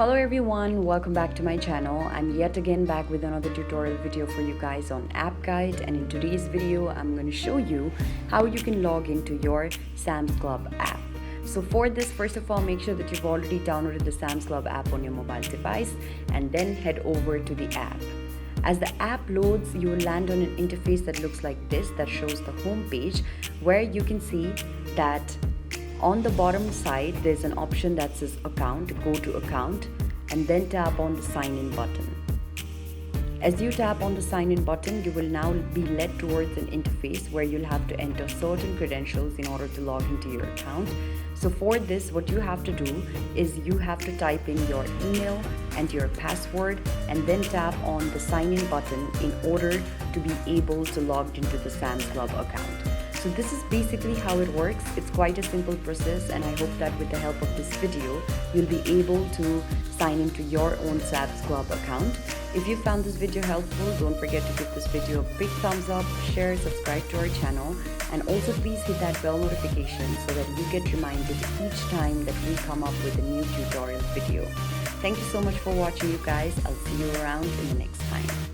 Hello everyone, welcome back to my channel. I'm yet again back with another tutorial video for you guys on App Guide, and in today's video I'm going to show you how you can log into your Sam's Club app. So for this, first of all, make sure that you've already downloaded the Sam's Club app on your mobile device and then head over to the app. As the app loads, you will land on an interface that looks like this, that shows the home page, where you can see that on the bottom side there's an option that says account. Go to account and then tap on the sign in button. As you tap on the sign in button, you will now be led towards an interface where you'll have to enter certain credentials in order to log into your account. So for this, what you have to do is you have to type in your email and your password and then tap on the sign in button in order to be able to log into the Sam's Club account. So this is basically how it works. It's quite a simple process, and I hope that with the help of this video, you'll be able to sign into your own Sam's Club account. If you found this video helpful, don't forget to give this video a big thumbs up, share, subscribe to our channel, and also please hit that bell notification so that you get reminded each time that we come up with a new tutorial video. Thank you so much for watching, you guys. I'll see you around in the next time.